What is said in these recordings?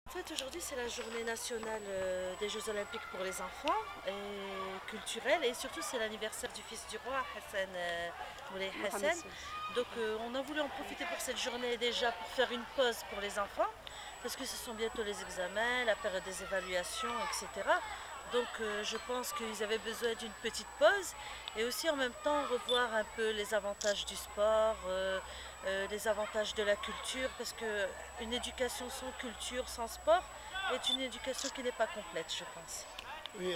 En fait, aujourd'hui, c'est la journée nationale des Jeux Olympiques pour les enfants et culturelle, et surtout c'est l'anniversaire du fils du roi, Hassan Moulay Mohamed Hassan. VI. Donc on a voulu en profiter pour cette journée déjà pour faire une pause pour les enfants, parce que ce sont bientôt les examens, la période des évaluations, etc. Donc je pense qu'ils avaient besoin d'une petite pause et aussi en même temps revoir un peu les avantages du sport, les avantages de la culture, parce qu'une éducation sans culture, sans sport, est une éducation qui n'est pas complète, je pense. Oui,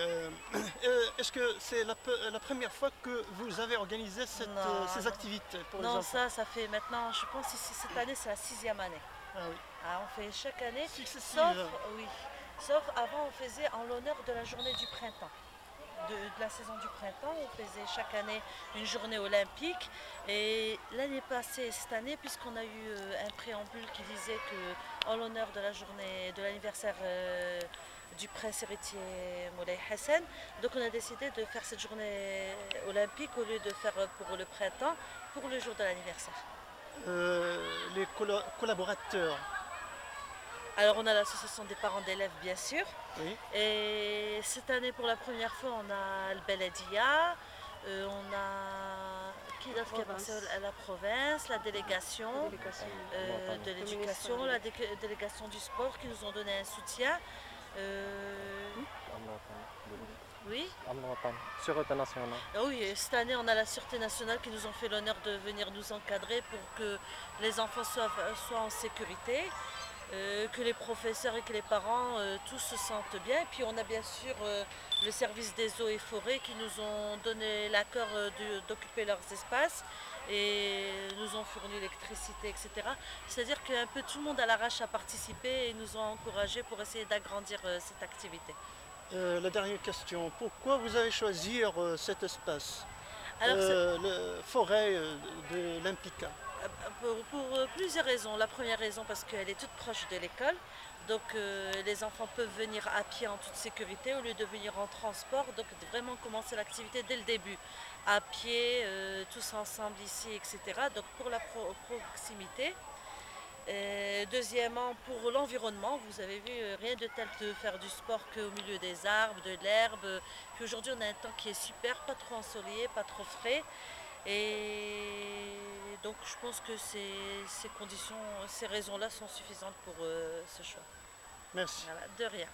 est-ce que c'est la première fois que vous avez organisé Non, ces non, activités pour les non, enfants? ça fait maintenant, je pense ici cette année c'est la sixième année. Ah oui. Ah, on fait chaque année, sauf, Successive. oui, sauf avant on faisait en l'honneur de la journée du printemps. De la saison du printemps, on faisait chaque année une journée olympique. Et l'année passée, cette année, puisqu'on a eu un préambule qui disait que en l'honneur de la journée de l'anniversaire du prince héritier Moulay Hassan, donc on a décidé de faire cette journée olympique au lieu de faire pour le printemps, pour le jour de l'anniversaire. Les collaborateurs. Alors on a l'association des parents d'élèves bien sûr. Oui. Et cette année pour la première fois on a le Beladia, on a qui d'autre qui a Province. passé à la province, la délégation Délégation. de Le l'éducation, ministre. la délégation du sport qui nous ont donné un soutien. Oui. Sûreté nationale. Ah oui, et cette année on a la Sûreté nationale qui nous ont fait l'honneur de venir nous encadrer pour que les enfants soient en sécurité. Que les professeurs et que les parents tous se sentent bien. Et puis on a bien sûr le service des eaux et forêts qui nous ont donné l'accord d'occuper leurs espaces et nous ont fourni l'électricité, etc. C'est-à-dire qu'un peu tout le monde à l'arrache a participé et nous ont encouragés pour essayer d'agrandir cette activité. La dernière question, pourquoi vous avez choisi cet espace, Alors, la forêt de l'Implica? pour plusieurs raisons. La première raison parce qu'elle est toute proche de l'école, donc les enfants peuvent venir à pied en toute sécurité au lieu de venir en transport, donc vraiment commencer l'activité dès le début, à pied, tous ensemble ici, etc. Donc pour la proximité. Deuxièmement, pour l'environnement, vous avez vu, rien de tel de faire du sport qu'au milieu des arbres, de l'herbe. Puis aujourd'hui, on a un temps qui est super, pas trop ensoleillé, pas trop frais. Et donc je pense que ces conditions, ces raisons-là sont suffisantes pour ce choix. Merci. Voilà, de rien.